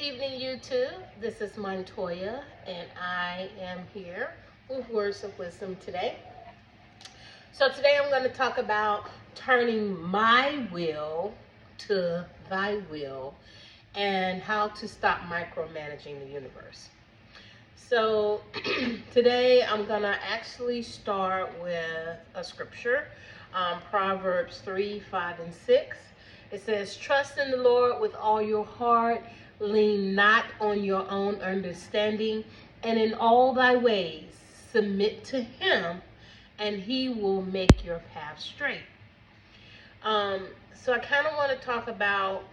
evening, YouTube. This is Montoya, and I am here with words of wisdom today. So today I'm going to talk about turning my will to thy will and how to stop micromanaging the universe. So today I'm going to actually start with a scripture, Proverbs 3, 5, and 6. It says, trust in the Lord with all your heart, lean not on your own understanding, and in all thy ways submit to him, and he will make your path straight. So I kind of want to talk about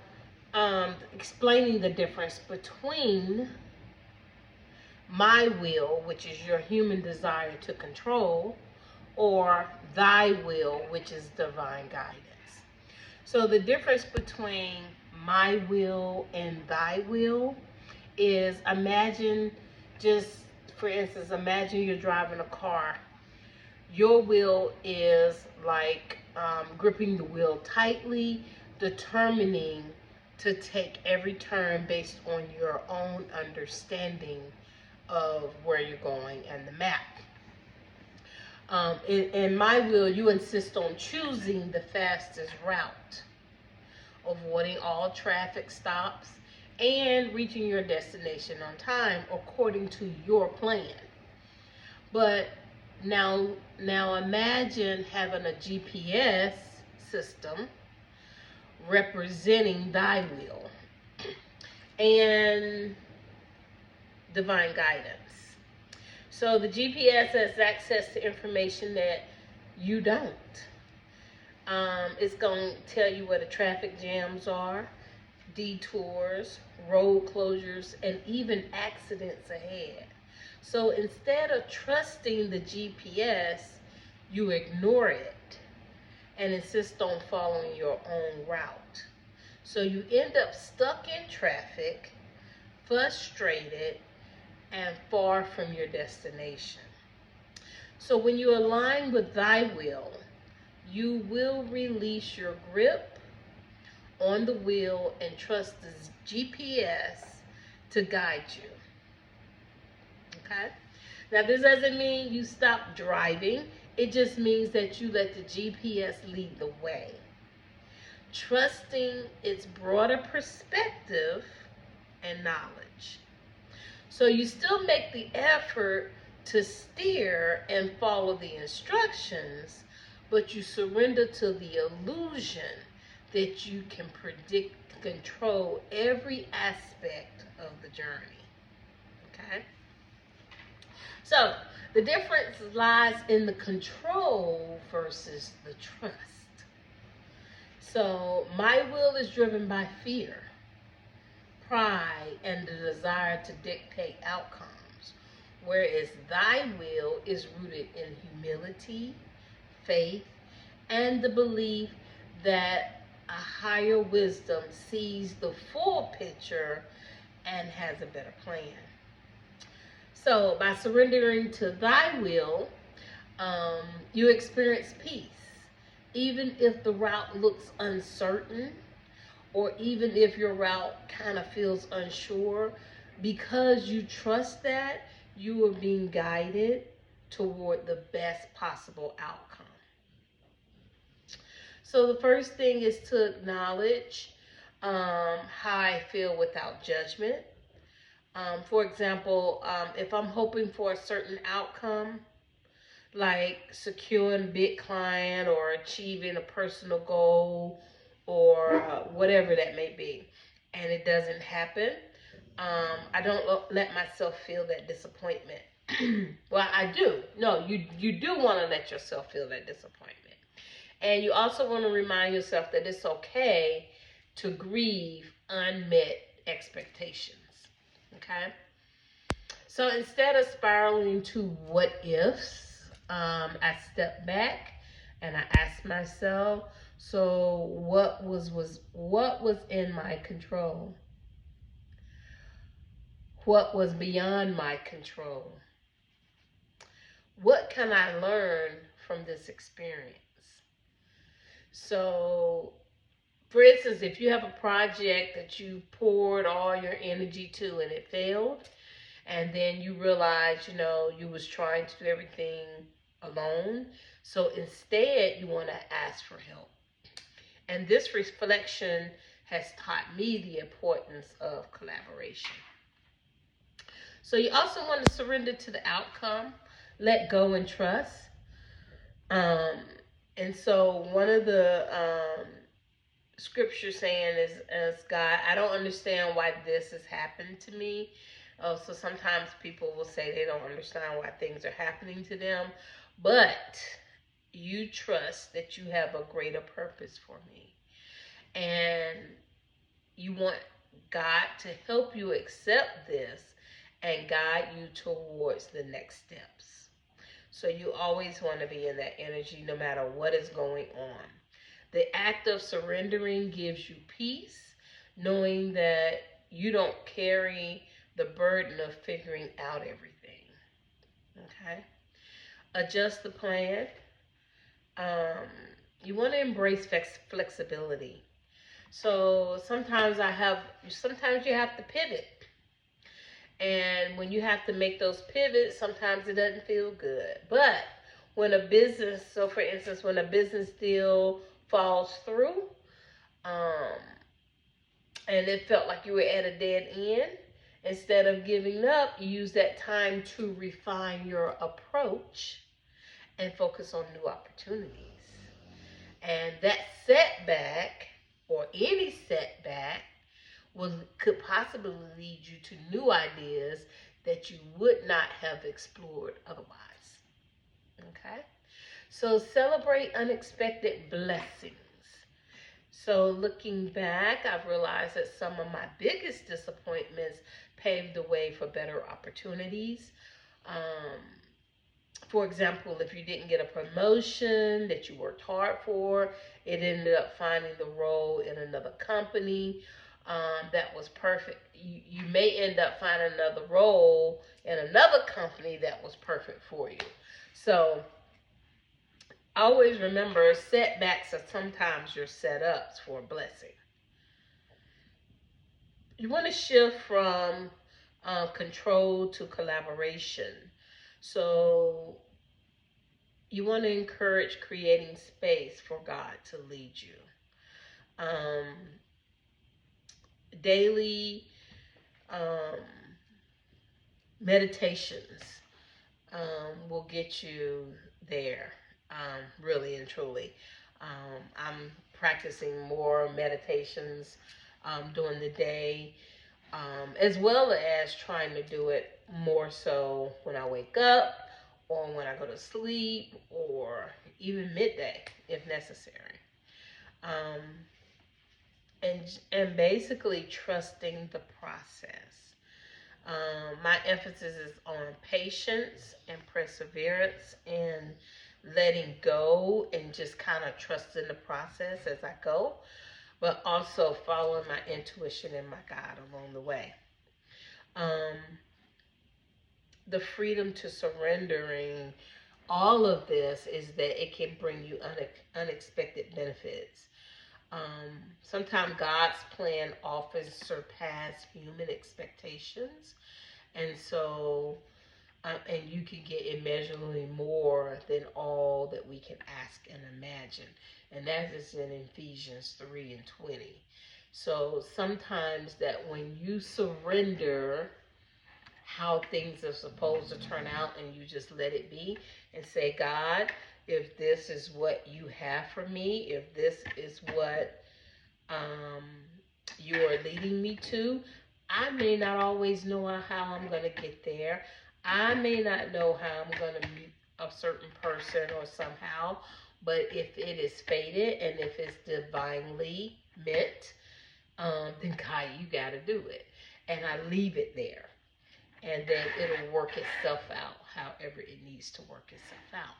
explaining the difference between my will, which is your human desire to control, or thy will, which is divine guidance. So the difference between my will and thy will is, imagine, just for instance, imagine you're driving a car. Your will is like gripping the wheel tightly, determining to take every turn based on your own understanding of where you're going and the map. In my will, you insist on choosing the fastest route, avoiding all traffic stops, and reaching your destination on time according to your plan. But now imagine having a GPS system representing thy will and divine guidance. So the GPS has access to information that you don't. It's going to tell you where the traffic jams are, detours, road closures, and even accidents ahead. So instead of trusting the GPS, you ignore it and insist on following your own route. So you end up stuck in traffic, frustrated, and far from your destination. So when you align with thy will, you will release your grip on the wheel and trust the GPS to guide you. Okay? Now this doesn't mean you stop driving. It just means that you let the GPS lead the way, trusting its broader perspective and knowledge. So you still make the effort to steer and follow the instructions, but you surrender to the illusion that you can predict, control every aspect of the journey. Okay? So the difference lies in the control versus the trust. So my will is driven by fear, pride, and the desire to dictate outcomes, whereas thy will is rooted in humility, faith, and the belief that a higher wisdom sees the full picture and has a better plan. So by surrendering to thy will, you experience peace, even if the route looks uncertain, or even if your route kind of feels unsure. Because you trust that you are being guided toward the best possible outcome. So the first thing is to acknowledge how I feel without judgment. For example, if I'm hoping for a certain outcome, like securing a big client or achieving a personal goal or whatever that may be, and it doesn't happen, I don't let myself feel that disappointment. Well, I do. No, you do want to let yourself feel that disappointment. And you also want to remind yourself that it's okay to grieve unmet expectations. Okay? So instead of spiraling to what ifs, I step back and I ask myself, so what was in my control? What was beyond my control? What can I learn from this experience? So For instance, if you have a project that you poured all your energy to and it failed, and then you realize, you was trying to do everything alone. So instead, you want to ask for help. And this reflection has taught me the importance of collaboration. So you also want to surrender to the outcome, let go and trust. Um, and so one of the scripture saying is, God, I don't understand why this has happened to me. So sometimes people will say they don't understand why things are happening to them, but you trust that you have a greater purpose for me. And you want God to help you accept this and guide you towards the next steps. So you always want to be in that energy no matter what is going on. The act of surrendering gives you peace, knowing that you don't carry the burden of figuring out everything. Okay? Adjust the plan. You want to embrace flexibility. So sometimes you have to pivot. And when you have to make those pivots, sometimes it doesn't feel good. But so for instance, when a business deal falls through, and it felt like you were at a dead end, instead of giving up, you use that time to refine your approach and focus on new opportunities. And that setback, or any setback, could possibly lead you to new ideas that you would not have explored otherwise. Okay? So celebrate unexpected blessings. So looking back, I've realized that some of my biggest disappointments paved the way for better opportunities. For example, if you didn't get a promotion that you worked hard for, it ended up finding the role in another company that was perfect. You may end up finding another role in another company that was perfect for you. So always remember, setbacks are sometimes your setups for a blessing. You want to shift from control to collaboration. So you want to encourage creating space for God to lead you. Daily meditations will get you there, really and truly. I'm practicing more meditations during the day, as well as trying to do it more so when I wake up, or when I go to sleep, or even midday if necessary. Um, and basically trusting the process. My emphasis is on patience and perseverance and letting go and just kind of trusting the process as I go, but also following my intuition and my God along the way. The freedom to surrendering all of this is that it can bring you unexpected benefits. Sometimes God's plan often surpass human expectations, and so and you can get immeasurably more than all that we can ask and imagine, and that is in Ephesians 3:20. So sometimes that when you surrender how things are supposed to turn out and you just let it be and say, God, if this is what you have for me, if this is what you are leading me to, I may not always know how I'm going to get there. I may not know how I'm going to meet a certain person or somehow, but if it is fated and if it's divinely meant, then God, you got to do it. And I leave it there. And then it'll work itself out however it needs to work itself out.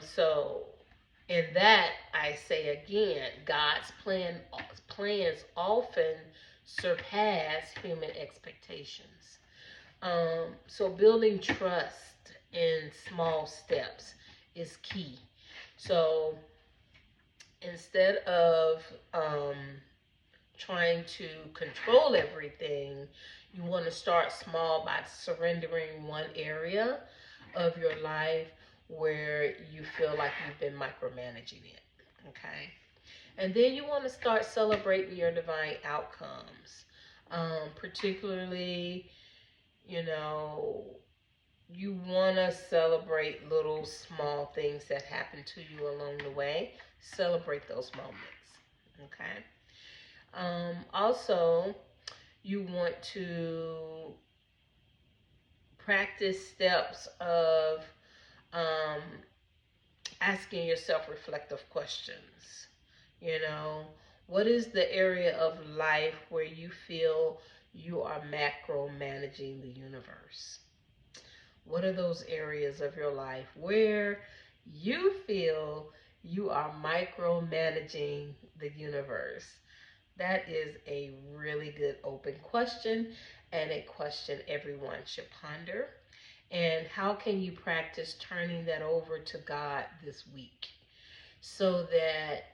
So in that, I say again, God's plans often surpass human expectations. So building trust in small steps is key. So instead of um, trying to control everything, you want to start small by surrendering one area of your life where you feel like you've been micromanaging it. Okay? And then you want to start celebrating your divine outcomes. Particularly, you know, you want to celebrate little small things that happen to you along the way. Celebrate those moments. Okay? Also, you want to practice steps of um, asking yourself reflective questions. You know, what is the area of life where you feel you are macro managing the universe? What are those areas of your life where you feel you are micromanaging the universe? That is a really good open question, and a question everyone should ponder. And how can you practice turning that over to God this week so that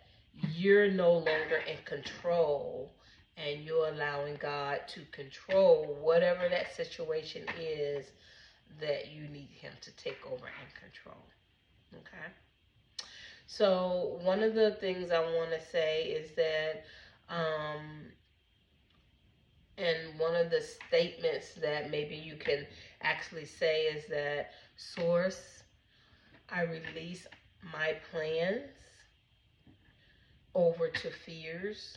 you're no longer in control and you're allowing God to control whatever that situation is that you need Him to take over and control? Okay? So, one of the things I want to say is that and one of the statements that maybe you can actually say is that, Source, I release my plans over to fears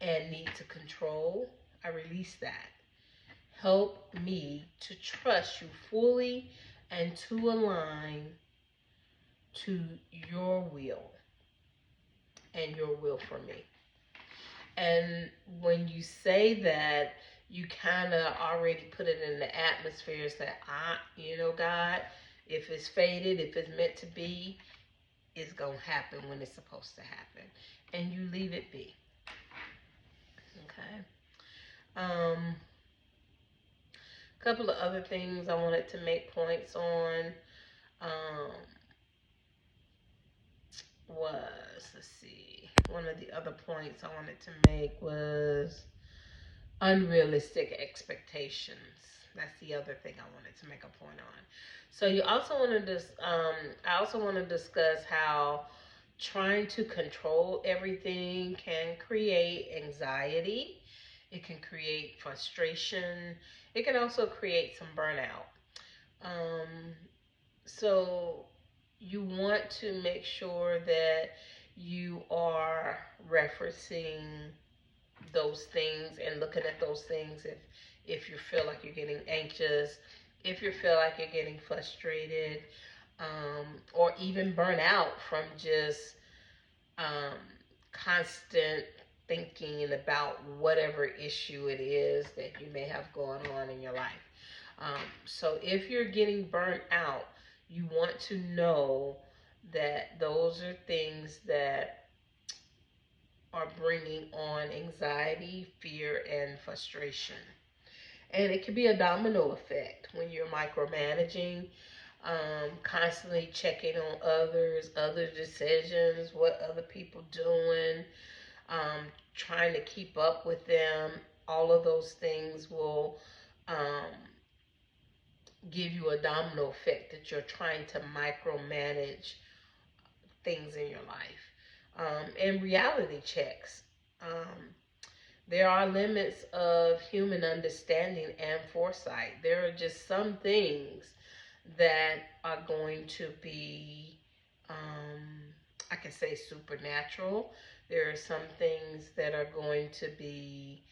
and need to control. I release that. Help me to trust you fully and to align to your will and your will for me. And when you say that, you kind of already put it in the atmosphere that, God, if it's fated, if it's meant to be, it's going to happen when it's supposed to happen. And you leave it be. Okay. A couple of other things I wanted to make points on let's see, one of the other points I wanted to make was unrealistic expectations. That's the other thing I wanted to make a point on. So you also want to I also want to discuss how trying to control everything can create anxiety. It can create frustration. It can also create some burnout. So you want to make sure that you are referencing those things and looking at those things if you feel like you're getting anxious, if you feel like you're getting frustrated, or even burn out from just constant thinking about whatever issue it is that you may have going on in your life. So if you're getting burnt out, you want to know that those are things that are bringing on anxiety, fear, and frustration. And it can be a domino effect when you're micromanaging, constantly checking on others, other decisions, what other people doing, trying to keep up with them. All of those things will give you a domino effect that you're trying to micromanage things in your life. And reality checks. There are limits of human understanding and foresight. There are just some things that are going to be, I can say, supernatural. There are some things that are going to be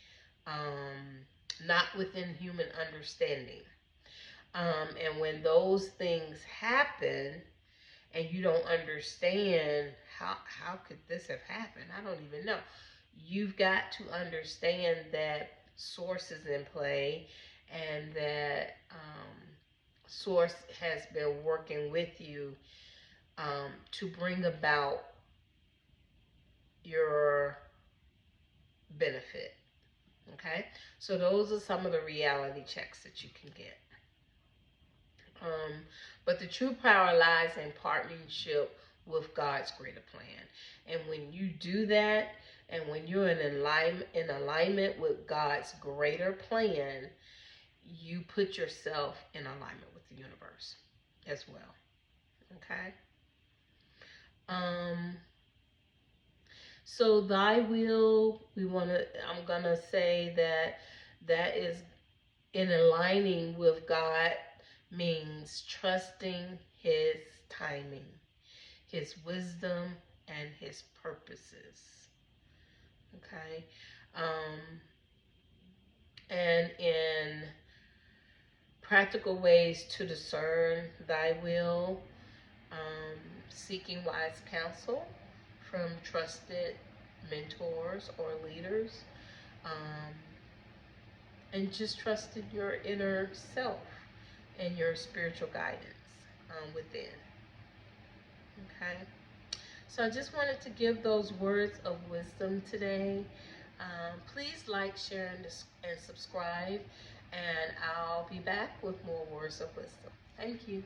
not within human understanding. And when those things happen and you don't understand how could this have happened, I don't even know. You've got to understand that source is in play and that source has been working with you to bring about your benefit. Okay? So those are some of the reality checks that you can get. But the true power lies in partnership with God's greater plan. And when you do that, and when you're in alignment with God's greater plan, you put yourself in alignment with the universe as well. Okay? So thy will, I'm gonna say that is in aligning with God means trusting his timing, his wisdom, and his purposes. Okay? And in practical ways to discern thy will, seeking wise counsel from trusted mentors or leaders, and just trusting your inner self and your spiritual guidance within. Okay? So I just wanted to give those words of wisdom today. Please like, share, and subscribe, and I'll be back with more words of wisdom. Thank you.